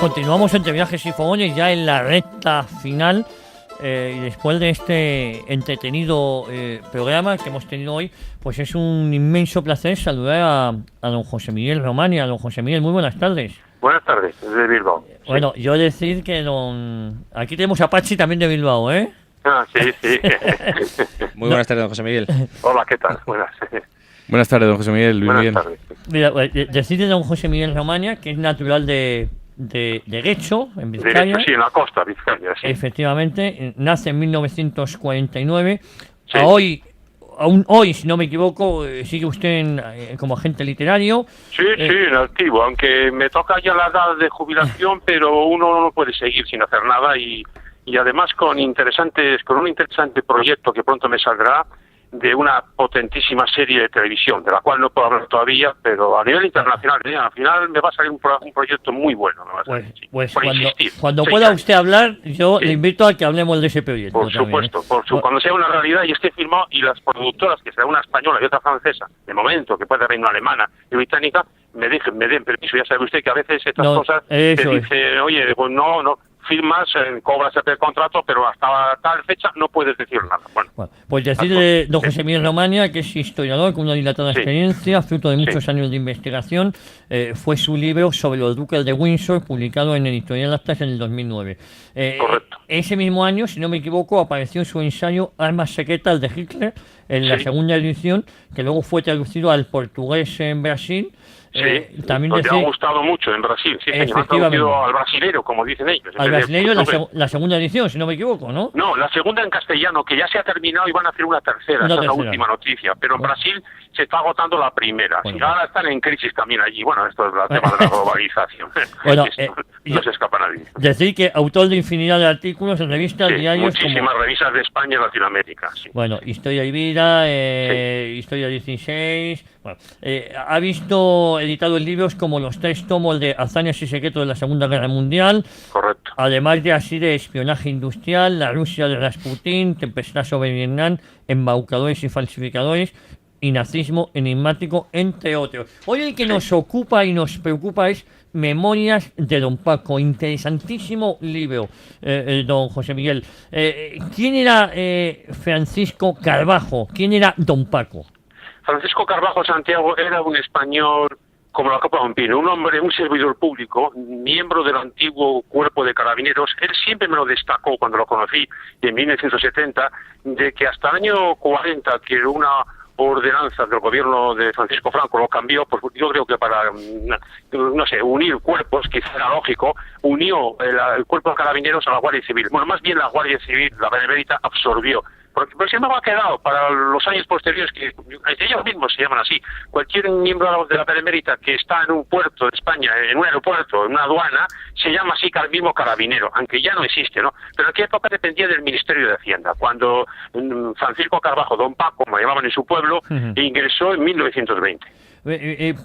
Continuamos entre viajes y fogones ya en la recta final y después de este entretenido programa que hemos tenido hoy, pues es un inmenso placer saludar a don José Miguel Romaña. Don José Miguel, muy buenas tardes. Buenas tardes, desde Bilbao. Bueno, yo decir que aquí tenemos a Pachi también de Bilbao, ¿eh? Ah, sí, sí. Muy buenas tardes, don José Miguel. Hola, ¿qué tal? Buenas. Buenas tardes, don José Miguel. Muy bien. Buenas tardes. Mira, decir de don José Miguel Romaña, que es natural de Guecho, en Vizcaya. Directo, sí, en la costa, Vizcaya, sí. Efectivamente, nace en 1949. Sí. Aún hoy, si no me equivoco, sigue usted como agente literario. Sí, sí, en activo, aunque me toca ya la edad de jubilación, pero uno no puede seguir sin hacer nada y además con un interesante proyecto que pronto me saldrá de una potentísima serie de televisión, de la cual no puedo hablar todavía, pero a nivel internacional, al final me va a salir un proyecto muy bueno. Me va a salir, pues por cuando sí, pueda usted hablar, yo le invito a que hablemos de ese proyecto. Por supuesto, cuando sea una realidad y esté firmado, y las productoras, que será una española y otra francesa, de momento, que puede haber una alemana y británica, me den permiso. Ya sabe usted que a veces estas cosas te dicen, oye, pues no, firmas, cobras el contrato, pero hasta tal fecha no puedes decir nada. Bueno, pues decirle, don José Miguel Romaña, que es historiador con una dilatada experiencia, fruto de muchos años de investigación, fue su libro sobre los duques de Windsor, publicado en Editorial Actas en el 2009. Correcto. Ese mismo año, si no me equivoco, apareció su ensayo Armas secretas de Hitler, en la segunda edición, que luego fue traducido al portugués en Brasil. También te ha gustado mucho en Brasil, sí, señor. Han traducido al brasilero, como dicen ellos. Al brasileño la segunda edición, si no me equivoco, ¿no? No, la segunda en castellano, que ya se ha terminado y van a hacer una tercera. Esa es la última noticia. Pero en Brasil se está agotando la primera. Y ahora están en crisis también allí. Bueno, esto es el tema de la globalización. Bueno, no se escapa nadie. Decir que autor de infinidad de artículos en revistas, diarios. Muchísimas revistas de España y Latinoamérica. Sí. Bueno, Historia y Vida, Historia 16. Bueno, ha visto editados libros como los 3 tomos de Hazañas y Secretos de la Segunda Guerra Mundial. Correcto. Además de así de espionaje industrial, la Rusia de Rasputín, Tempestad sobre Vietnam, embaucadores y falsificadores y nazismo enigmático, entre otros. Hoy el que nos ocupa y nos preocupa es Memorias de Don Paco. Interesantísimo libro, don José Miguel. ¿Quién era Francisco Carbajo? ¿Quién era Don Paco? Francisco Carbajo Santiago era un español como la copa de un pino, un hombre, un servidor público, miembro del antiguo cuerpo de carabineros. Él siempre me lo destacó cuando lo conocí en 1970, de que hasta el año 40, que una ordenanza del gobierno de Francisco Franco lo cambió, pues yo creo que para, no sé, unir cuerpos, quizá era lógico, unió el cuerpo de carabineros a la Guardia Civil. Bueno, más bien la Guardia Civil, la Benemérita, absorbió. Porque siempre me ha quedado para los años posteriores, que ellos mismos se llaman así. Cualquier miembro de la Benemérita que está en un puerto de España, en un aeropuerto, en una aduana, se llama así al mismo carabinero, aunque ya no existe, ¿no? Pero en aquella época dependía del Ministerio de Hacienda. Cuando Francisco Carbajo, Don Paco, como llamaban en su pueblo, ingresó en 1920.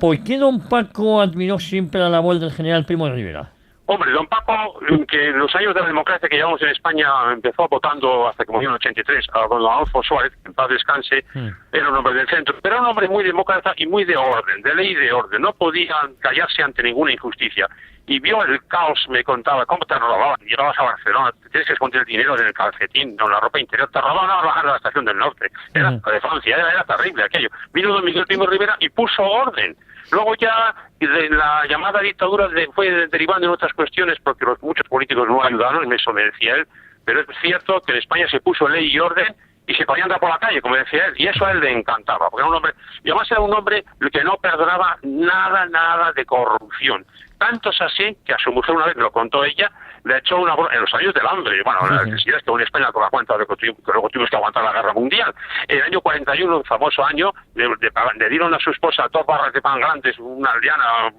¿Por qué Don Paco admiró siempre la labor del general Primo de Rivera? Hombre, Don Paco, que en los años de la democracia que llevamos en España empezó votando hasta como en 83 a don Adolfo Suárez, en paz descanse, era un hombre del centro, pero era un hombre muy demócrata y muy de orden, de ley y de orden. No podía callarse ante ninguna injusticia. Y vio el caos, me contaba, cómo te robaban. Llegabas a Barcelona, tienes que esconder el dinero en el calcetín, en la ropa interior, te robaban a bajar a la estación del norte. Era de Francia, era terrible aquello. Vino don Miguel Primo Rivera y puso orden. Luego ya de la llamada dictadura fue derivando en otras cuestiones, porque muchos políticos no ayudaron, eso me decía él, pero es cierto que en España se puso ley y orden y se podía andar por la calle, como decía él, y eso a él le encantaba, porque era un hombre, y además era un hombre que no perdonaba nada de corrupción. Tanto es así que a su mujer, una vez me lo contó ella, le echó una broma en los años del hambre. Bueno, la necesidad es que en España con la cuenta de que luego tuvimos que aguantar la guerra mundial. En el año 41, un famoso año, le dieron a su esposa 2 barras de pan grandes, una aldeana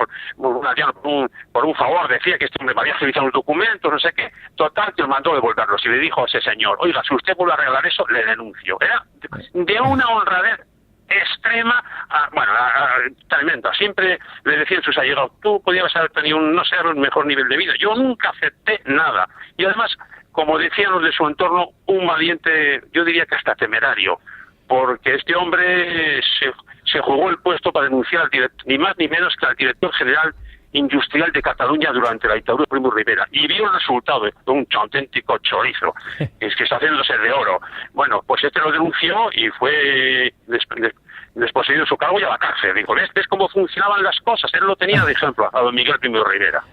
por un favor. Decía que este hombre me había revisado los documentos, no sé qué. Total, que mandó devolverlos y le dijo a ese señor: oiga, si usted vuelve a regalar eso, le denuncio. Era de una honradez extrema, tremenda. Siempre le decían sus allegados: tú podías haber tenido un mejor nivel de vida. Yo nunca acepté nada. Y además, como decían los de su entorno, un valiente, yo diría que hasta temerario, porque este hombre se jugó el puesto para denunciar ni más ni menos que al director general industrial de Cataluña durante la dictadura de Primo de Rivera y vio el resultado de un auténtico chorizo, es que está haciéndose de oro. Bueno, pues este lo denunció y fue desposeído de su cargo y a la cárcel. Dijo, ¿ves cómo funcionaban las cosas? Él lo tenía de ejemplo a don Miguel Primo de Rivera.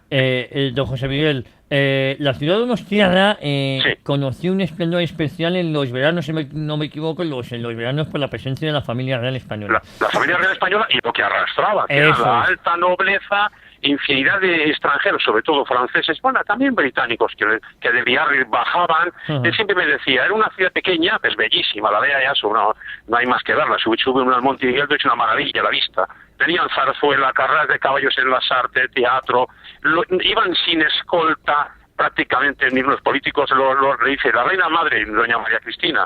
Don José Miguel, la ciudad de Donostiarra Sí. conoció un esplendor especial en los veranos, si no me equivoco, en los veranos por la presencia de la familia real española. La familia real española y lo que arrastraba, que era Eso la es. alta nobleza, infinidad de extranjeros, sobre todo franceses, bueno, también británicos, que de Biarritz bajaban. Ajá. Él siempre me decía, era una ciudad pequeña, es bellísima, la vea ya, no hay más que verla. Sube uno al Monte Higueldo, es una maravilla la vista. Tenían zarzuela, carreras de caballos en las artes, teatro, iban sin escolta, prácticamente ni los políticos le dice la reina madre, doña María Cristina,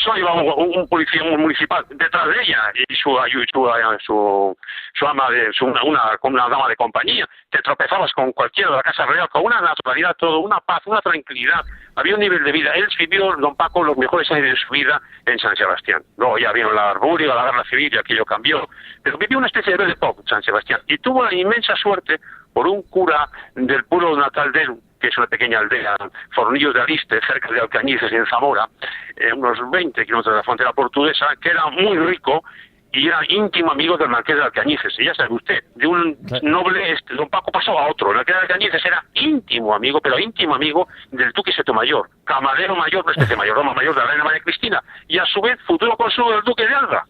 solo iba un policía municipal detrás de ella y su ama, una dama de compañía. Te tropezabas con cualquiera de la Casa Real, con una naturalidad, todo, una paz, una tranquilidad. Había un nivel de vida. Él vivió, don Paco, los mejores años de su vida en San Sebastián. Luego ya vino la Arburio, la Guerra Civil y aquello cambió. Pero vivió una especie de pop en San Sebastián. Y tuvo la inmensa suerte por un cura del pueblo natal de él, que es una pequeña aldea, Fornillos de Aliste, cerca de Alcañices, en Zamora, unos 20 kilómetros de la frontera portuguesa, que era muy rico y era íntimo amigo del marqués de Alcañices. Y ya sabe usted, de un noble, don Paco pasó a otro. El marqués de Alcañices era íntimo amigo, pero íntimo amigo del duque Sotomayor, camarero mayor, no especie mayordomo mayor de la reina María Cristina, y a su vez futuro consuelo del duque de Alba.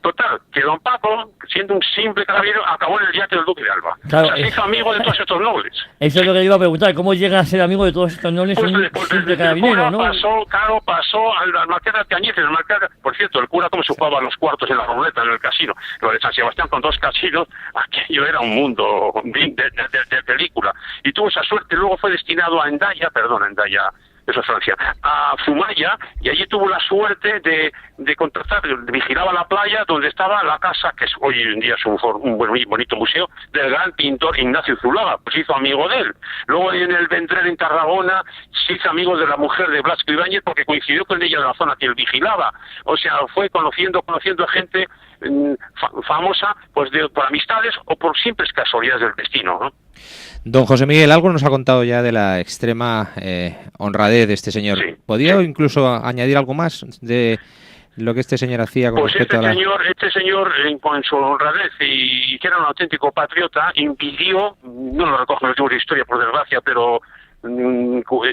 Total, que don Paco, siendo un simple caballero, acabó en el yate del duque de Alba. Claro, o sea, se hizo amigo de todos estos nobles. Eso es lo que le iba a preguntar, ¿cómo llega a ser amigo de todos estos nobles un simple carabinero, no? Pasó al marqués de Alcañices, por cierto, el cura como se jugaba los cuartos en la ruleta, en el casino, lo de San Sebastián con 2 casinos, aquello era un mundo de película. Y tuvo esa suerte, luego fue destinado a Endaya, eso es Francia, a Zumaya, y allí tuvo la suerte de contratar, vigilaba la playa donde estaba la casa, que hoy en día es un bonito museo, del gran pintor Ignacio Zuloaga, pues se hizo amigo de él. Luego en el Vendrell en Tarragona se hizo amigo de la mujer de Blasco Ibáñez porque coincidió con ella de la zona que él vigilaba. O sea, fue conociendo a gente famosa, pues por amistades o por simples casualidades del destino, ¿no? Don José Miguel, algo nos ha contado ya de la extrema honradez de este señor. Sí. ¿Podría incluso añadir algo más de lo que este señor hacía con respecto a la... Este señor, con su honradez y que era un auténtico patriota, impidió, no lo recojo en el libro de historia por desgracia, pero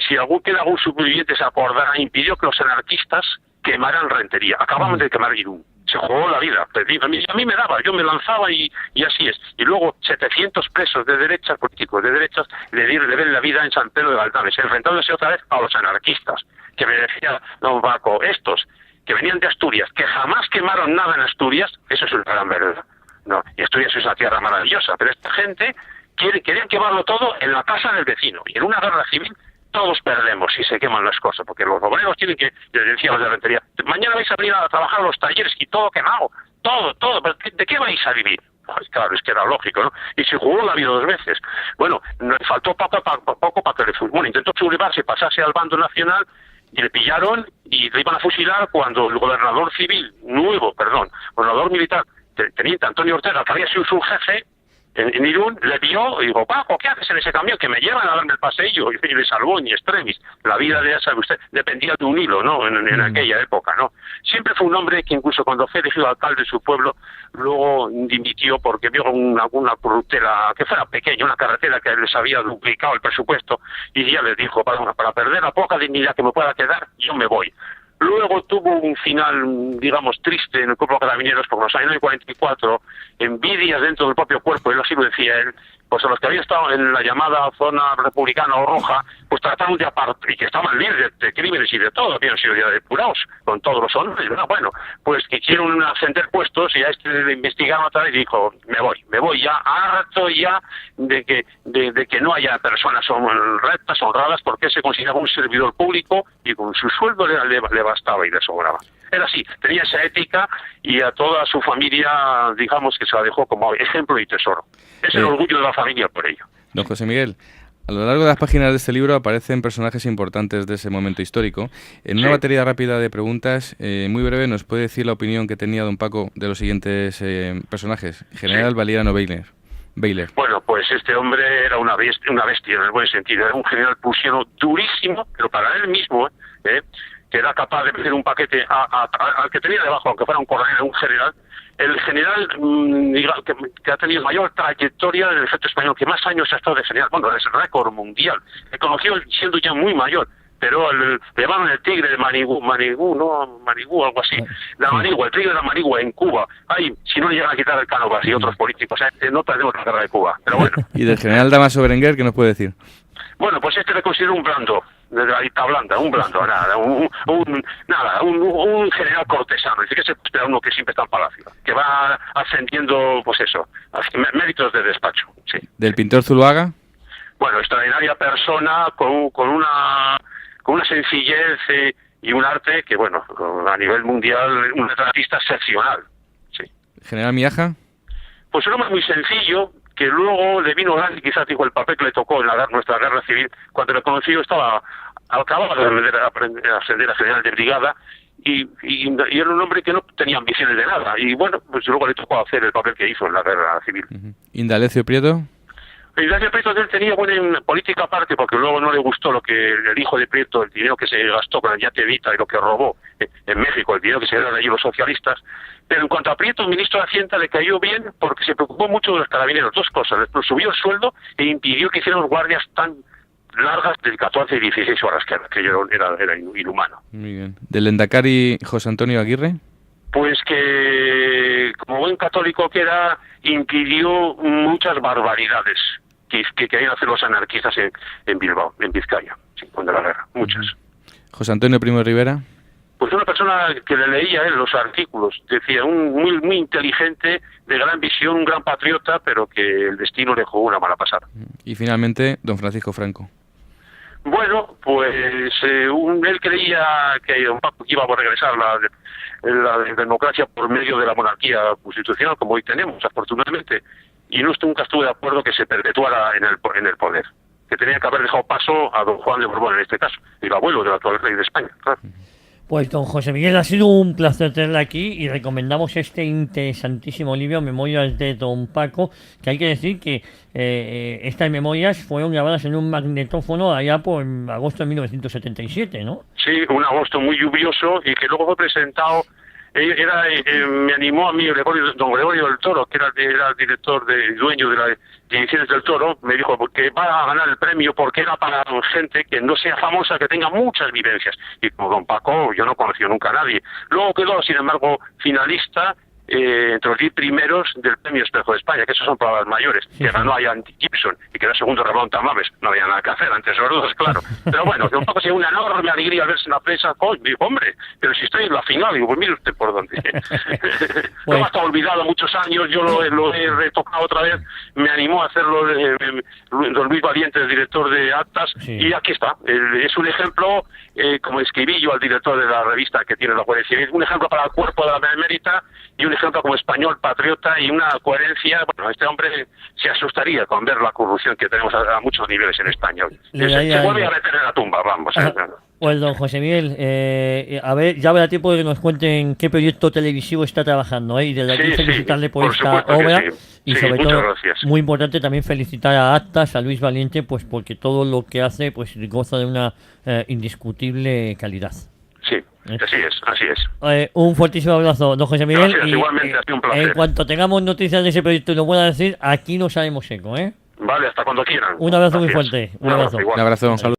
si algún superviviente se acordará, impidió que los anarquistas quemaran Rentería. Acabamos de quemar Irún. Se jugó la vida. A mí me daba, yo me lanzaba y así es. Y luego 700 presos de derechas, políticos de derechas, le dieron la vida en San Pedro de Galdames, enfrentándose otra vez a los anarquistas, que me decía don Paco, estos que venían de Asturias, que jamás quemaron nada en Asturias, eso es una gran verdad. No, y Asturias es una tierra maravillosa, pero esta gente querían quemarlo todo en la casa del vecino. Y en una guerra civil todos perdemos si se queman las cosas, porque los obreros tienen que, les decía los de Rentería, mañana vais a venir a trabajar a los talleres y todo quemado, todo, pero ¿de qué vais a vivir? Pues claro, es que era lógico, ¿no? Y se jugó la vida 2 veces. Bueno, le faltó poco para que le intentó sublevarse y pasarse al bando nacional y le pillaron y le iban a fusilar cuando el gobernador militar, teniente Antonio Ortega, que había sido su jefe en Irún, le vio y dijo, Paco, ¿qué haces en ese camión? Que me llevan a darme el paseillo. Y le salvó in extremis. La vida de esa, usted, dependía de un hilo, ¿no? En aquella época, ¿no? Siempre fue un hombre que incluso cuando fue elegido alcalde de su pueblo, luego dimitió porque vio una corruptela que fuera pequeña, una carretera que les había duplicado el presupuesto, y ya les dijo, para perder la poca dignidad que me pueda quedar, yo me voy. Luego tuvo un final, digamos, triste en el cuerpo de carabineros, porque en los años 44, envidias dentro del propio cuerpo, él así lo decía él, pues a los que habían estado en la llamada zona republicana o roja, pues trataron de aparte, y que estaban libres de crímenes y de todo, habían sido ya depurados con todos los honores. Bueno, pues quisieron ascender puestos y a este le investigaron otra vez y dijo, me voy ya, harto ya de que no haya personas rectas, honradas, porque se consideraba un servidor público y con su sueldo le bastaba y le sobraba. Era así, tenía esa ética y a toda su familia, digamos que se la dejó como ejemplo y tesoro. Es el orgullo de la familia por ello. Don José Miguel, a lo largo de las páginas de este libro aparecen personajes importantes de ese momento histórico. En una batería rápida de preguntas, muy breve, ¿nos puede decir la opinión que tenía don Paco de los siguientes personajes? General Valeriano Weiner. Baylor. Bueno, pues este hombre era una bestia en el buen sentido. Era un general prusiano durísimo, pero para él mismo, que era capaz de meter un paquete al que tenía debajo, aunque fuera un coronel, un general. El general que ha tenido mayor trayectoria en el ejército español, que más años ha estado de general, bueno, es récord mundial. Le conoció siendo ya muy mayor, pero le llamaban el tigre de Manigú, algo así. La Manigua, el tigre de la Manigua en Cuba. Ay, si no le llegan a quitar el Cánovas y otros políticos, no perdemos la guerra de Cuba. Pero bueno. ¿Y del general Damaso Berenguer qué nos puede decir? Bueno, pues este le considero un blando, de la dicta blanda, un blando, nada, un general cortesano, es decir, que se espera uno que siempre está en palacio, que va ascendiendo, pues eso, méritos de despacho, sí. ¿Del pintor Zuluaga? Bueno, extraordinaria persona, con una sencillez y un arte que, bueno, a nivel mundial, un retratista excepcional, sí. ¿General Miaja? Pues un hombre muy sencillo, que luego le vino grande, quizás dijo el papel que le tocó en nuestra guerra civil. Cuando le conocí yo acababa de ascender a general de brigada y era un hombre que no tenía ambiciones de nada. Y bueno, pues luego le tocó hacer el papel que hizo en la guerra civil. ¿Indalecio Prieto? Indalecio Prieto él tenía buena política aparte, porque luego no le gustó lo que el hijo de Prieto, el dinero que se gastó con el yate Evita y lo que robó en México, el dinero que se dieron allí los socialistas. Pero en cuanto a Prieto, el ministro de Hacienda le cayó bien porque se preocupó mucho de los carabineros. Dos cosas: les subió el sueldo e impidió que hicieran guardias tan largas de 14 y 16 horas, que era inhumano. Muy bien. ¿Del Endacari José Antonio Aguirre? Pues que, como buen católico que era, impidió muchas barbaridades que querían hacer los anarquistas en Bilbao, en Vizcaya, sí, cuando la guerra, muchas. ¿José Antonio Primo de Rivera? Pues una persona que le leía los artículos, decía, muy inteligente, de gran visión, un gran patriota, pero que el destino le jugó una mala pasada. Y finalmente, don Francisco Franco. Bueno, pues él creía que don Paco iba a regresar la democracia por medio de la monarquía constitucional, como hoy tenemos, afortunadamente, y nunca estuvo de acuerdo que se perpetuara en el poder, que tenía que haber dejado paso a don Juan de Borbón en este caso, el abuelo del actual rey de España, claro. Pues don José Miguel, ha sido un placer tenerla aquí y recomendamos este interesantísimo libro, Memorias de don Paco, que hay que decir que estas memorias fueron grabadas en un magnetófono allá por agosto de 1977, ¿no? Sí, un agosto muy lluvioso y que luego fue presentado. Me animó a mí don Gregorio del Toro, que era el director dueño de las ediciones del Toro, me dijo que va a ganar el premio porque era para gente que no sea famosa, que tenga muchas vivencias. Y como don Paco, yo no conocí nunca a nadie. Luego quedó, sin embargo, finalista entre los 10 primeros del Premio Espejo de España, que esos son palabras mayores, que ganó a Ian Gibson y que era segundo Ramón Tamames. No había nada que hacer antes los dos, claro. Pero bueno, de un poco una enorme alegría verse en la prensa. Digo, hombre, pero si estoy en la final, digo, pues mire usted por dónde. No ha estado olvidado muchos años, yo lo he retocado otra vez, me animó a hacerlo don Luis Valiente, el director de Actas, sí. Y aquí está. Es un ejemplo, como escribí yo al director de la revista que tiene la Guardia Civil, un ejemplo para el cuerpo de la Benemérita y un ejemplo como español patriota y una coherencia. Bueno, este hombre se asustaría con ver la corrupción que tenemos a muchos niveles en España. Se vuelve a meter en la tumba, vamos. Pues don José Miguel, a ver, ya habrá tiempo de que nos cuenten qué proyecto televisivo está trabajando, y desde aquí felicitarle por esta obra y sobre todo, gracias. Muy importante también felicitar a Actas, a Luis Valiente, pues porque todo lo que hace pues goza de una indiscutible calidad. Sí, así es. Un fuertísimo abrazo, don José Miguel. Gracias, igualmente, ha sido un placer. En cuanto tengamos noticias de ese proyecto y lo pueda decir, aquí nos haremos eco, Vale, hasta cuando quieran. Un abrazo muy fuerte. Un abrazo. Un abrazo.